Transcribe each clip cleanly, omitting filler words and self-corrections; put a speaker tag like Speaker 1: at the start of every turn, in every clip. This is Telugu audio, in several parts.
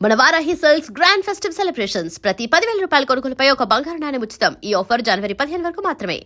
Speaker 1: మన Varahi sales grand festive celebrations ప్రతి 10,000 రూపాయల కొనుగోలుపై ఒక బంగారు నాణెం ఉచితం. ఈ ఆఫర్ జనవరి 15 వరకు మాత్రమే.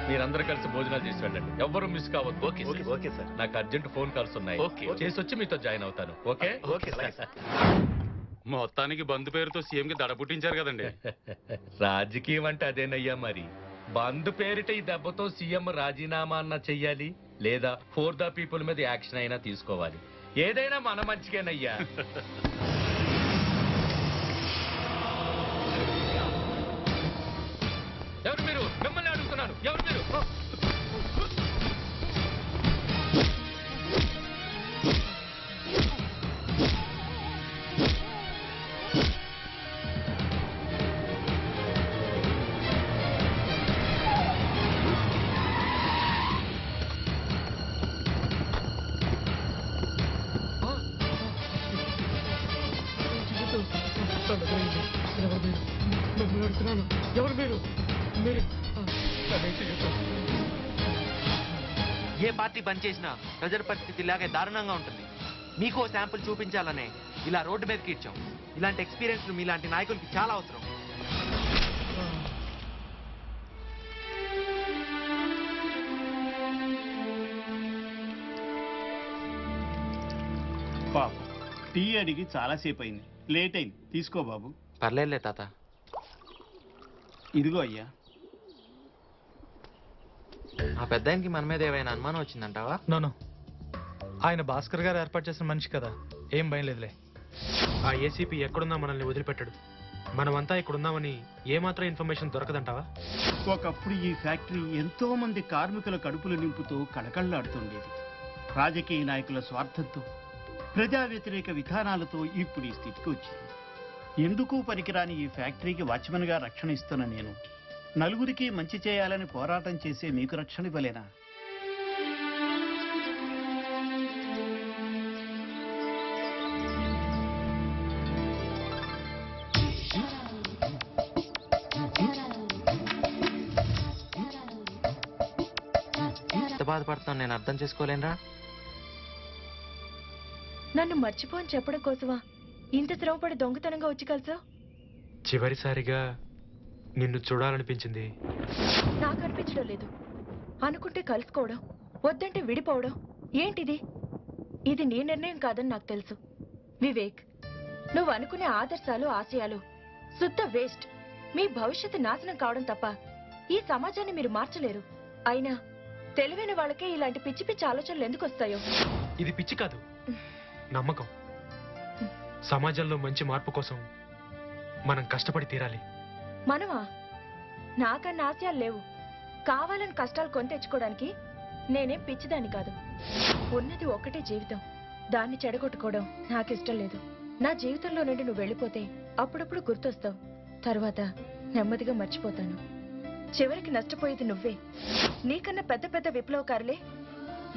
Speaker 2: మీరందరూ కలిసి భోజనాలు చేసి వెళ్ళండి. ఎవ్వరూ మిస్ కావద్దు.
Speaker 3: Okay sir.
Speaker 2: నాకు అర్జెంట్ ఫోన్ కాల్స్ ఉన్నాయి. చేసి వచ్చి మీతో జాయిన్ అవుతాను. ఓకే
Speaker 4: మొత్తానికి బంధు పేరుతో సీఎం కి దడ పుట్టించారు కదండి.
Speaker 2: రాజకీయం అంటే అదేనయ్యా. మరి బంధు పేరిట ఈ దెబ్బతో సీఎం రాజీనామా అన్నా చెయ్యాలి, లేదా ఫోర్ ద పీపుల్ మీద యాక్షన్ అయినా తీసుకోవాలి. ఏదైనా మన మంచిగానయ్యా. ఎవరు మీరు? మిమ్మల్ని అడుగుతున్నాను. ఎవరు మీరు? ఎవరు మీరు?
Speaker 5: ఏ పార్టీ బంద్ చేసినా ప్రజల పరిస్థితి ఇలాగే దారుణంగా ఉంటుంది. మీకు ఓ శాంపుల్ చూపించాలనే ఇలా రోడ్డు మీదకి ఇచ్చాం. ఇలాంటి ఎక్స్పీరియన్స్ మీలాంటి నాయకులకి చాలా అవసరం.
Speaker 3: పాప టీ అడిగి చాలాసేపు అయింది, లేట్ అయింది. తీసుకో బాబు.
Speaker 5: పర్లేదులే తాత.
Speaker 3: ఇదిగో అయ్యా.
Speaker 5: ఆ పెద్దాయనకి మన మీద ఏమైనా అనుమానం వచ్చిందంటావా?
Speaker 6: నోను, ఆయన భాస్కర్ గారు ఏర్పాటు చేసిన మనిషి కదా, ఏం భయం లేదులే. ఆ ఏసీపీ ఎక్కడున్నా మనల్ని వదిలిపెట్టాడు. మనమంతా ఇక్కడున్నామని ఏమాత్రం ఇన్ఫర్మేషన్ దొరకదంటావా?
Speaker 3: ఒకప్పుడు ఈ ఫ్యాక్టరీ ఎంతో మంది కార్మికుల కడుపులు నింపుతూ కళకళలాడుతుండేది. రాజకీయ నాయకుల స్వార్థంతో, ప్రజా వ్యతిరేక విధానాలతో ఇప్పుడు ఈ స్థితికి వచ్చింది. ఎందుకు పనికిరాని ఈ ఫ్యాక్టరీకి వాచ్మెన్గా రక్షణ ఇస్తున్న నేను నలుగురికి మంచి చేయాలని పోరాటం చేసే మీకు రక్షణ ఇవ్వలేనా?
Speaker 5: ఎంత బాధపడతాను నేను అర్థం చేసుకోలేనురా.
Speaker 7: నన్ను మర్చిపోని చెప్పడం కోసమా ఇంత శ్రమపడి దొంగతనంగా వచ్చి కలిసావు?
Speaker 6: చివరిసారిగా నిన్ను చూడాలనిపించింది.
Speaker 7: నాకు అనిపించడం లేదు. అనుకుంటే కలుసుకోవడం, వద్దంటే విడిపోవడం ఏంటిది? ఇది నీ నిర్ణయం కాదని నాకు తెలుసు. వివేక్, నువ్వు అనుకునే ఆదర్శాలు, ఆశయాలు శుద్ధ వేస్ట్. మీ భవిష్యత్తు నాశనం కావడం తప్ప ఈ సమాజాన్ని మీరు మార్చలేరు. అయినా తెలివైన వాళ్ళకే ఇలాంటి పిచ్చి పిచ్చి ఆలోచనలు ఎందుకు వస్తాయో?
Speaker 6: ఇది పిచ్చి కాదు, నమ్మకం. సమాజంలో మంచి మార్పు కోసం మనం కష్టపడి తీరాలి.
Speaker 7: మనమా? నాకన్నా ఆశయాలు లేవు. కావాలని కష్టాలు కొని తెచ్చుకోవడానికి నేనేం పిచ్చిదాన్ని కాదు. ఉన్నది ఒక్కటే జీవితం, దాన్ని చెడగొట్టుకోవడం నాకిష్టం లేదు. నా జీవితంలో నుండి నువ్వు వెళ్ళిపోతే అప్పుడప్పుడు గుర్తొస్తావు, తర్వాత నెమ్మదిగా మర్చిపోతాను. చివరికి నష్టపోయేది నువ్వే. నీకన్నా పెద్ద పెద్ద విప్లవకారులే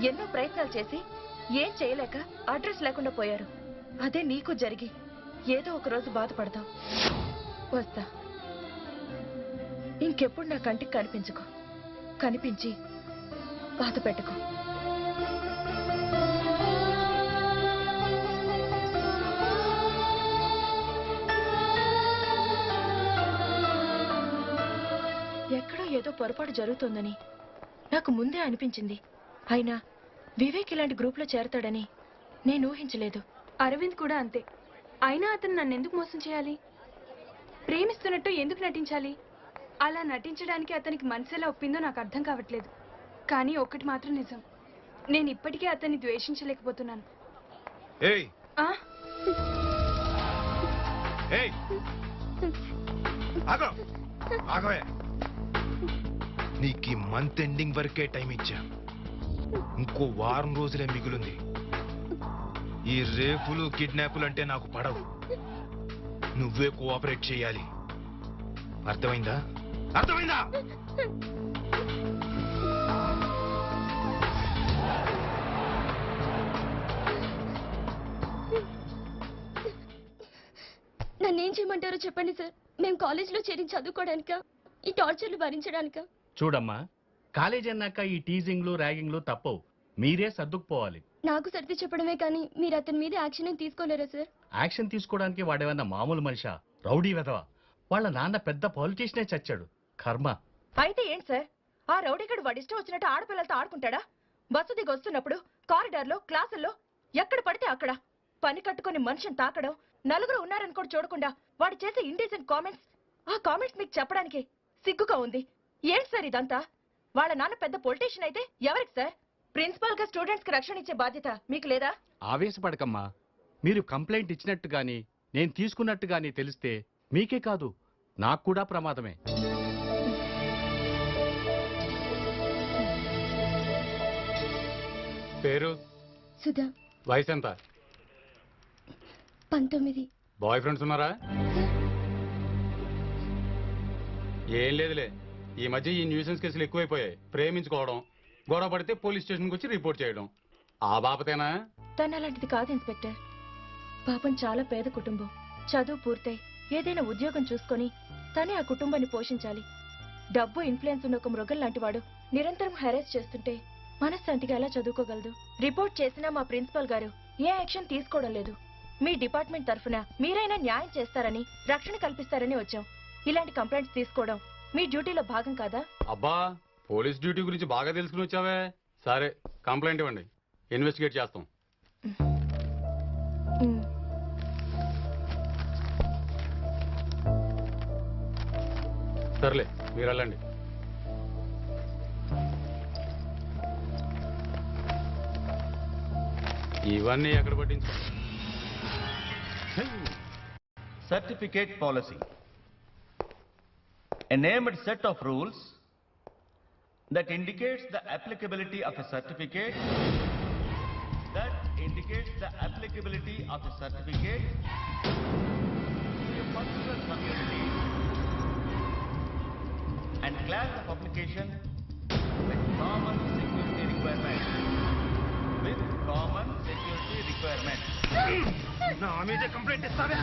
Speaker 7: ఎన్నో ప్రయత్నాలు చేసి ఏం చేయలేక అడ్రస్ లేకుండా పోయారు. అదే నీకు జరిగి ఏదో ఒక రోజు బాధపడతావు. వస్తా. ఇంకెప్పుడు నా కంటికి కనిపించుకో. కనిపించి బాధ పెట్టుకో. ఎక్కడో ఏదో పొరపాటు జరుగుతోందని నాకు ముందే అనిపించింది. అయినా వివేక్ ఇలాంటి గ్రూప్లో చేరతాడని నేను ఊహించలేదు. అరవింద్ కూడా అంతే. అయినా అతను నన్ను ఎందుకు మోసం చేయాలి? ప్రేమిస్తున్నట్టు ఎందుకు నటించాలి? అలా నటించడానికి అతనికి మనసు ఎలా ఒప్పిందో నాకు అర్థం కావట్లేదు. కానీ ఒక్కటి మాత్రం నిజం, నేను ఇప్పటికే అతన్ని ద్వేషించలేకపోతున్నాను.
Speaker 8: ఏయ్
Speaker 7: ఆ?
Speaker 8: ఏయ్ ఆగో ఆగవే, నీకు ఈ మంత్ ఎండింగ్ వరకే టైం ఇచ్చా. ఇంకో వారం రోజులే మిగులుంది. ఈ రేపులు కిడ్నాపులు అంటే నాకు పడవు. నువ్వే కోఆపరేట్ చేయాలి. అర్థమైందా? అర్థమైందా?
Speaker 9: నన్నేం చేయమంటారో చెప్పండి సార్. మేము కాలేజీలో చేరి చదువుకోవడానికా, ఈ టార్చర్లు భరించడానికా?
Speaker 3: చూడమ్మా, కాలేజ్ అన్నాక ఈ టీజింగ్లు ర్యాగింగ్లు తప్పవు. మీరే సర్దుకుపోవాలి.
Speaker 9: నాకు సర్ది చెప్పడమే కానీ మీరు అతని మీద యాక్షన్ ఏం తీసుకోలేరా సార్?
Speaker 3: యాక్షన్ తీసుకోవడానికి వాడేమన్నా మామూలు మనిషా? రౌడీ వెధవ. వాళ్ళ నాన్న పెద్ద పొలిటీషియనే చచ్చాడు. కర్మ.
Speaker 7: అయితే ఏంటి సార్, ఆ రౌడీగడు వాడి ఇష్టం వచ్చినట్టు ఆడపిల్లలతో ఆడుకుంటాడా? బస్సు దిగి వస్తున్నప్పుడు కారిడార్లో, క్లాసుల్లో ఎక్కడ పడితే అక్కడ పని కట్టుకుని మనిషిని తాకడం, నలుగురు ఉన్నారని కూడా చూడకుండా వాడు చేసే ఇండీసెంట్ కామెంట్స్, ఆ కామెంట్స్ మీకు చెప్పడానికి సిగ్గుగా ఉంది. ఏంటి సార్ ఇదంతా? వాళ్ళ నాన్న పెద్ద పొలిటీషియన్ అయితే ఎవరికి సార్? ప్రిన్సిపల్ గా స్టూడెంట్స్ కి రక్షణ ఇచ్చే బాధ్యత మీకు లేదా?
Speaker 3: ఆవేశపడకమ్మా. మీరు కంప్లైంట్ ఇచ్చినట్టు గాని నేను తీసుకున్నట్టు గాని తెలిస్తే మీకే కాదు నాకు కూడా ప్రమాదమే.
Speaker 4: పేరు,
Speaker 9: సుధా.
Speaker 4: వయసు ఎంత?
Speaker 9: 19.
Speaker 4: బాయ్ ఫ్రెండ్స్ ఉన్నారా? ఏం లేదులే, ఈ మధ్య ఈ న్యూసెన్స్ కేసులు ఎక్కువైపోయాయి. ప్రేమించుకోవడం, గొడవ పడితే పోలీస్ స్టేషన్కి వచ్చి రిపోర్ట్ చేయడం. ఆ బాపతేనా?
Speaker 7: తను అలాంటిది కాదు ఇన్స్పెక్టర్. పాపం చాలా పేద కుటుంబం. చదువు పూర్తయి ఏదైనా ఉద్యోగం చూసుకొని తనే ఆ కుటుంబాన్ని పోషించాలి. డబ్బు, ఇన్ఫ్లుయెన్స్ ఉన్న ఒక మృగం లాంటి వాడు నిరంతరం హెరాస్ చేస్తుంటే మనశ్శాంతిగా ఎలా చదువుకోగలదు? రిపోర్ట్ చేసినా మా ప్రిన్సిపల్ గారు ఏ యాక్షన్ తీసుకోవడం లేదు. మీ డిపార్ట్మెంట్ తరఫున మీరైనా న్యాయం చేస్తారని, రక్షణ కల్పిస్తారని వచ్చాం. ఇలాంటి కంప్లైంట్స్ తీసుకోవడం మీ డ్యూటీలో భాగం కాదా?
Speaker 4: అబ్బా, పోలీస్ డ్యూటీ గురించి బాగా తెలుసుకుని వచ్చావే. సరే, కంప్లైంట్ ఇవ్వండి, ఇన్వెస్టిగేట్ చేస్తాం. సర్లే, మీరు వెళ్ళండి. ఇవన్నీ ఎక్కడ పట్టించు.
Speaker 10: Certificate policy. A named set of rules that indicates the applicability of a certificate to a particular community and class of application with common security requirements.
Speaker 8: నా మీదే కంప్లైంట్ ఇస్తావా?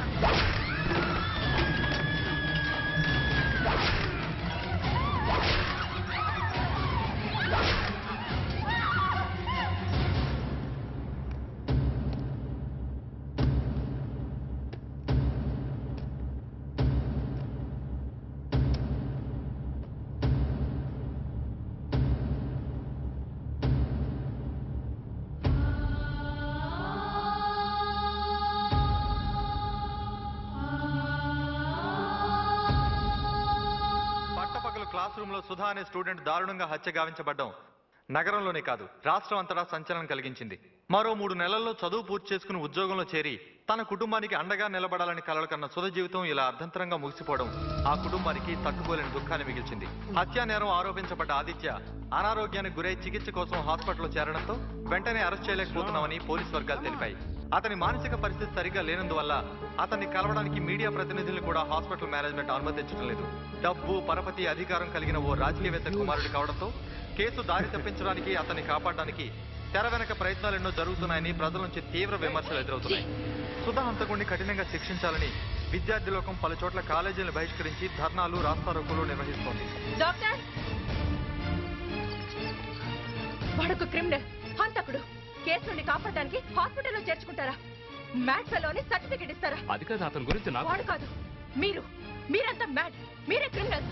Speaker 5: క్లాస్ రూమ్ లో సుధా అనే స్టూడెంట్ దారుణంగా హత్య గావించబడ్డం నగరంలోనే కాదు, రాష్ట్రం అంతటా సంచలనం కలిగించింది. మరో 3 నెలల్లో చదువు పూర్తి చేసుకుని ఉద్యోగంలో చేరి తన కుటుంబానికి అండగా నిలబడాలని కలలు కన్న సుధ జీవితం ఇలా అర్ధంతరంగా ముగిసిపోవడం ఆ కుటుంబానికి తట్టుకోలేని దుఃఖాన్ని మిగిల్చింది. హత్యా నేరం ఆరోపించబడ్డ ఆదిత్య అనారోగ్యానికి గురై చికిత్స కోసం హాస్పిటల్లో చేరడంతో వెంటనే అరెస్ట్ చేయలేకపోతున్నామని పోలీసు వర్గాలు తెలిపాయి. అతని మానసిక పరిస్థితి సరిగ్గా లేనందువల్ల అతన్ని కలవడానికి మీడియా ప్రతినిధులను కూడా హాస్పిటల్ మేనేజ్మెంట్ అనుమతించడం లేదు. డబ్బు, పరపతి, అధికారం కలిగిన ఓ రాజకీయవేత్త కుమారుడు కావడంతో కేసు దారి తప్పించడానికి, అతన్ని కాపాడడానికి తెర వెనక ప్రయత్నాలు ఎన్నో జరుగుతున్నాయని ప్రజల నుంచి తీవ్ర విమర్శలు ఎదురవుతున్నాయి. సుధా హంతకుడిని కఠినంగా శిక్షించాలని విద్యార్థి లోకం పలు చోట్ల కాలేజీలను బహిష్కరించి ధర్నాలు, రాస్తారోకోలు నిర్వహిస్తోంది.
Speaker 7: డాక్టర్, వాడొక క్రిమినల్, హంతకుడు. కేసు నుండి కాపాడడానికి హాస్పిటల్లో చేర్చుకుంటారా? మ్యాడ్ ఫెలో అని సర్టిఫికెట్ ఇస్తారా?
Speaker 4: అది కాదు, అతని గురించి నాకు.
Speaker 7: వాడు కాదు, మీరంతా మ్యాడ్. మీరే క్రిమినల్.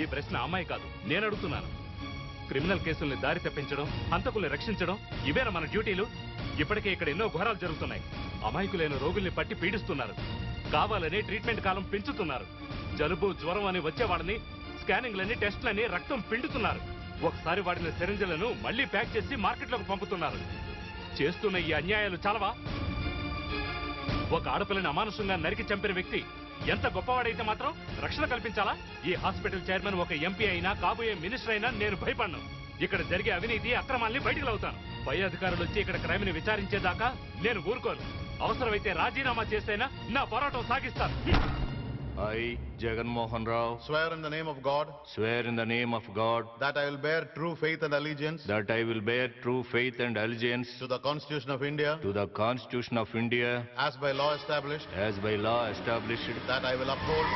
Speaker 4: ఈ ప్రశ్న అమ్మాయి కాదు, నేను అడుగుతున్నాను.
Speaker 11: క్రిమినల్ కేసుల్ని దారి తప్పించడం, హంతకుల్ని రక్షించడం ఇవేనా మన డ్యూటీలు? ఇప్పటికే ఇక్కడ ఎన్నో ఘోరాలు జరుగుతున్నాయి. అమాయకులైన రోగుల్ని పట్టి పీడిస్తున్నారు. కావాలని ట్రీట్మెంట్ కాలం పెంచుతున్నారు. జలుబు జ్వరం అని వచ్చేవాడిని స్కానింగ్లని, టెస్ట్లని, రక్తం పిండుతున్నారు. ఒకసారి వాడిన సిరంజలను మళ్లీ ప్యాక్ చేసి మార్కెట్లోకి పంపుతున్నారు. చేస్తున్న ఈ అన్యాయాలు చాలవా? ఒక ఆడపిల్లని అమానుషంగా నరికి చంపిన వ్యక్తి ఎంత గొప్పవాడైతే మాత్రం రక్షణ కల్పించాలా? ఈ హాస్పిటల్ చైర్మన్ ఒక ఎంపీ అయినా, కాబోయే మినిస్టర్ అయినా నేను భయపడను. ఇక్కడ జరిగే అవినీతి, అక్రమాల్ని బయటకు లాగుతాను. పై అధికారులు వచ్చి ఇక్కడ క్రైమ్ ని విచారించేదాకా నేను ఊరుకోను. అవసరమైతే రాజీనామా చేస్తేనా నా పోరాటం సాగిస్తాను.
Speaker 12: I, Jagan Mohan Rao,
Speaker 13: swear in the name of God,
Speaker 12: swear in the name of God,
Speaker 13: that I will bear true faith and allegiance
Speaker 12: that I will bear true faith and allegiance
Speaker 13: to the Constitution of India,
Speaker 12: to the Constitution of India,
Speaker 13: as by law established,
Speaker 12: that I will uphold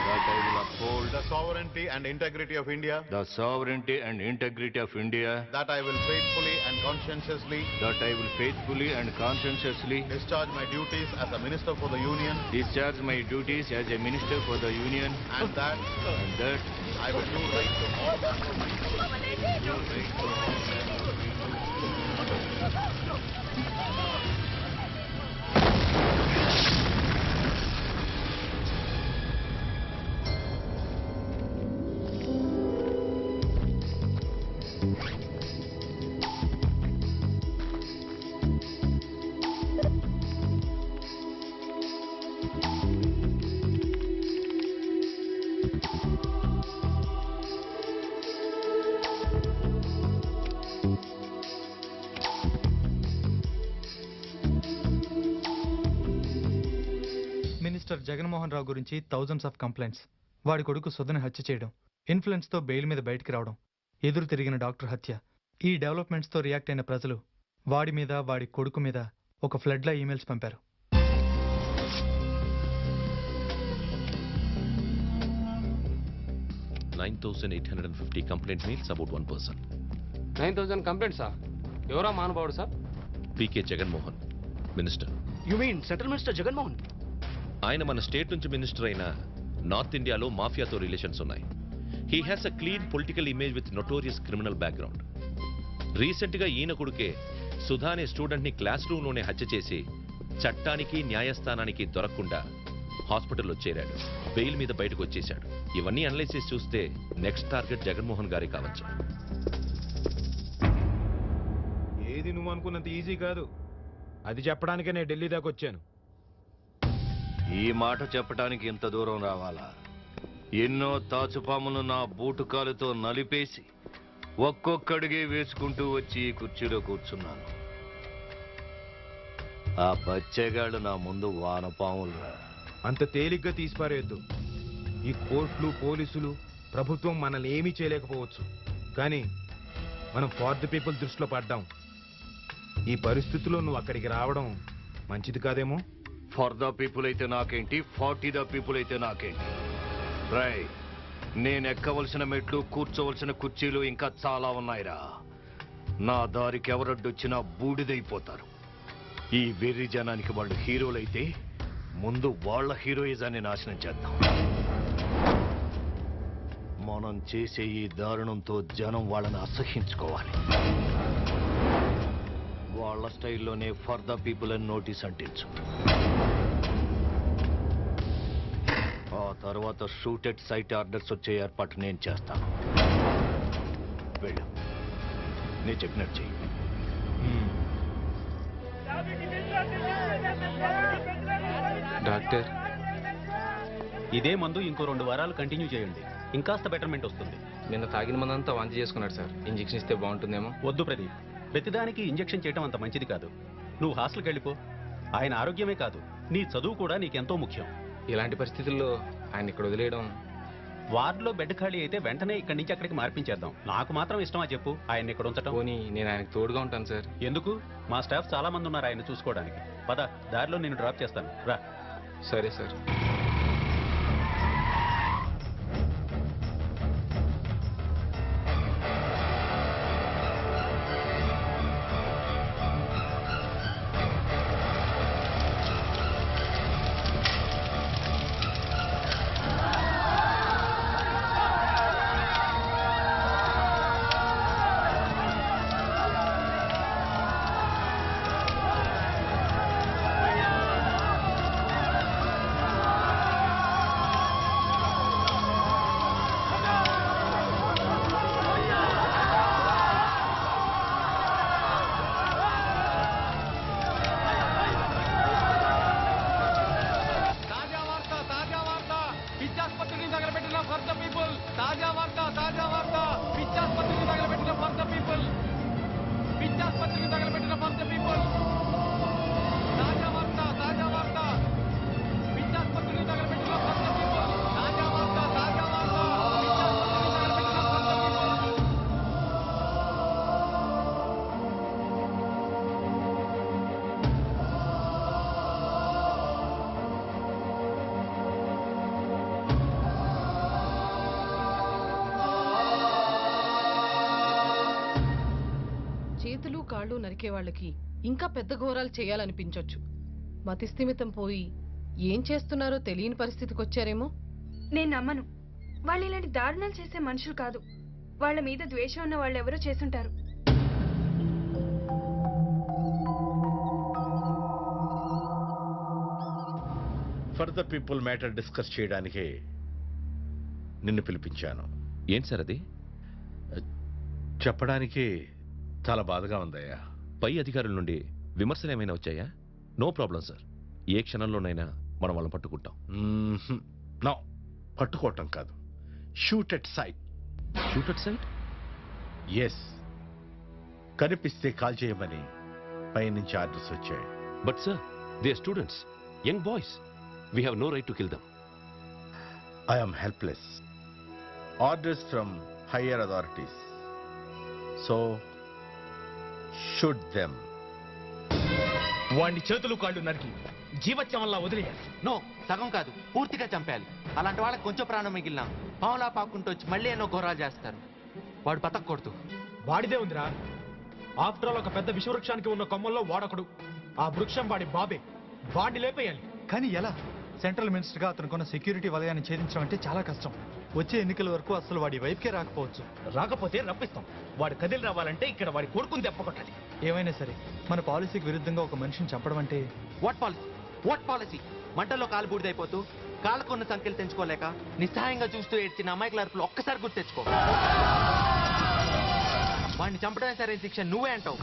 Speaker 13: the sovereignty and integrity of India,
Speaker 12: the sovereignty and integrity of India,
Speaker 13: that I will faithfully and conscientiously discharge my duties as a minister for the Union, and that I will do right to all
Speaker 6: minister Jaganmohan Rao గురించి థౌజండ్స్ ఆఫ్ కంప్లైంట్స్. వాడి కొడుకు సుధని హత్య చేయడం, ఇన్ఫ్లుయెన్స్ తో బెయిల్ మీద బయటికి రావడం, ఎదురు తిరిగిన డాక్టర్ హత్య. ఈ డెవలప్మెంట్స్ తో రియాక్ట్ అయిన ప్రజలు వాడి మీద, వాడి కొడుకు మీద ఒక ఫ్లడ్ లా ఈమెయిల్స్ పంపారు.
Speaker 2: Complaint mails about 1 person.
Speaker 14: 9,000 కంప్లైంట్సా? ఎవరా మానవుడు sir?
Speaker 2: PK Jaganmohan, minister.
Speaker 14: You mean central minister Jaganmohan?
Speaker 2: ఆయన మన స్టేట్ నుంచి మినిస్టర్ అయిన నార్త్ ఇండియాలో మాఫియాతో రిలేషన్స్ ఉన్నాయి. He has a clean political image with notorious criminal background. Recent గా ఈయన కొడుకే సుధా అనే స్టూడెంట్ ని క్లాస్ రూమ్ లోనే హత్య చేసి చట్టానికి న్యాయస్థానానికి దొరకకుండా హాస్పిటల్లో చేరాడు. బెయిల్ మీద బయటకు వచ్చేశాడు. ఇవన్నీ అనలైసిస్ చూస్తే నెక్స్ట్ టార్గెట్ జగన్మోహన్ గారే కావచ్చు.
Speaker 8: ఏది నువ్వు అనుకున్నంత ఈజీ కాదు. అది చెప్పడానికే నేను ఢిల్లీ దాకా వచ్చాను.
Speaker 12: ఈ మాట చెప్పడానికి ఇంత దూరం రావాలా? ఎన్నో తాచుపాములు నా బూటుకాలుతో నలిపేసి ఒక్కొక్కడిగే వేసుకుంటూ వచ్చి ఈ కుర్చీలో కూర్చున్నాను. ఆ బచ్చెగాళ్ళు నా ముందు వానపాములురా.
Speaker 8: అంత తేలిగ్గా తీసిపారేయద్దు. ఈ కోర్టులు, పోలీసులు, ప్రభుత్వం మనల్ని ఏమీ చేయలేకపోవచ్చు. కానీ మనం ఫార్ ది పీపుల్ దృష్టిలో పడ్డాం. ఈ పరిస్థితుల్లో నువ్వు అక్కడికి రావడం మంచిది కాదేమో.
Speaker 12: ఫర్ ద పీపుల్ అయితే నాకేంటి, 40 ద పీపుల్ అయితే నాకేంటి? రై, నేను ఎక్కవలసిన మెట్లు, కూర్చోవలసిన కుర్చీలు ఇంకా చాలా ఉన్నాయిరా. నా దారికి ఎవరడ్డొచ్చినా బూడిదైపోతారు. ఈ వెర్రి జనానికి వాళ్ళు హీరోలైతే ముందు వాళ్ళ హీరోయిజాన్ని నాశనం చేద్దాం. మనం చేసే ఈ దారుణంతో జనం వాళ్ళని అసహ్యించుకోవాలి. వాళ్ళ స్టైల్లోనే ఫర్ ద పీపుల్ అని నోటీస్ అంటించు. ఆ తర్వాత షూటెడ్ సైట్ ఆర్డర్స్ వచ్చే ఏర్పాటు నేను చేస్తాను. వెళ్ళు, నేను చెప్పినట్టు చెయ్యి.
Speaker 14: డాక్టర్, ఇదే మందు ఇంకో 2 వారాలు కంటిన్యూ చేయండి. ఇంకాస్త బెటర్మెంట్ వస్తుంది. నిన్న తాగిన మందంతా వాంతి చేసుకున్నాడు సార్. ఇంజెక్షన్ ఇస్తే బాగుంటుందేమో. వద్దు ప్రదీప్, ప్రతిదానికి ఇంజెక్షన్ చేయడం అంత మంచిది కాదు. నువ్వు హాస్టల్కి వెళ్ళిపో. ఆయన ఆరోగ్యమే కాదు, నీ చదువు కూడా నీకెంతో ముఖ్యం. ఇలాంటి పరిస్థితుల్లో ఆయన ఇక్కడ వదిలేయడం. వార్డులో బెడ్ ఖాళీ అయితే వెంటనే ఇక్కడి నుంచి అక్కడికి మార్పించేద్దాం. నాకు మాత్రం ఇష్టమా చెప్పు ఆయన ఇక్కడ ఉంచడం? పోనీ నేను ఆయనకు తోడుగా ఉంటాను సార్. ఎందుకు? మా స్టాఫ్ చాలా మంది ఉన్నారు ఆయన చూసుకోవడానికి. పద, దారిలో నేను డ్రాప్ చేస్తాను, రా. సరే సార్.
Speaker 15: కాళ్ళు నరికే వాళ్ళకి ఇంకా పెద్ద ఘోరాలు చేయాలనిపించొచ్చు. మతిస్థిమితం పోయి ఏం చేస్తున్నారో తెలియని పరిస్థితికి వచ్చారేమో.
Speaker 7: నేను నమ్మను. వాళ్ళు ఇలాంటి దారుణాలు చేసే మనుషులు కాదు. వాళ్ళ మీద ద్వేషం ఉన్న వాళ్ళు ఎవరో చేసుంటారు.
Speaker 13: For the people matter discuss చేయడానికే నిన్ను పిలిపించాను.
Speaker 2: ఏంటి సార్ అది?
Speaker 13: చెప్పడానికి చాలా బాధగా ఉందయ్యా.
Speaker 2: పై అధికారుల నుండి విమర్శలు ఏమైనా వచ్చాయా? నో ప్రాబ్లం సార్, ఏ క్షణంలోనైనా మనం వాళ్ళని పట్టుకుంటాం.
Speaker 13: నో, పట్టుకోవటం కాదు, shoot at sight.
Speaker 2: Shoot at sight?
Speaker 13: Yes, కనిపిస్తే కాల్ చేయమని పైనుంచి ఆర్డర్స్ వచ్చాయి.
Speaker 2: But sir, they are students, young boys. We have no right to kill them.
Speaker 13: I am helpless. Orders from higher authorities. So shoot them.
Speaker 16: వాడిని చేతులు కాళ్ళు నరికి జీవత్యమల్లా వదిలేయాలి.
Speaker 17: నో, సగం కాదు, పూర్తిగా చంపేయాలి. అలాంటి వాళ్ళకి కొంచెం ప్రాణం మిగిలిన పావులా పాక్కుంటూ వచ్చి మళ్ళీ ఎన్నో ఘోరాలు చేస్తారు. వాడు బతకూడదు.
Speaker 16: వాడిదే ఉందిరా. ఆఫ్టర్ ఆల్ ఒక పెద్ద విషవృక్షానికి ఉన్న కొమ్మల్లో వాడొకడు. ఆ వృక్షం వాడి బాబే. వాడిని లేపేయాలి.
Speaker 6: కానీ ఎలా? సెంట్రల్ మినిస్టర్గా అతనుకున్న సెక్యూరిటీ వలయాన్ని ఛేదించడం అంటే చాలా కష్టం. వచ్చే ఎన్నికల వరకు అసలు వాడి వైపుకే రాకపోవచ్చు.
Speaker 16: రాకపోతే రప్పిస్తాం. వాడు కదిలి రావాలంటే ఇక్కడ వాడి కొడుకుని దెబ్బకొట్టాలి.
Speaker 6: ఏమైనా సరే మన పాలసీకి విరుద్ధంగా ఒక మనిషిని చంపడం అంటే
Speaker 17: వాట్ పాలసీ? What policy? మంటల్లో కాలు బూడిదైపోతూ కాళ్ళకున్న సంఖ్యలు తెంచుకోలేక నిస్సహాయంగా చూస్తూ ఏడ్చిన అమాయకుల అరుపులు ఒక్కసారి గుర్తు తెచ్చుకో. వాడిని చంపడమే సరైన శిక్ష నువ్వే అంటావు.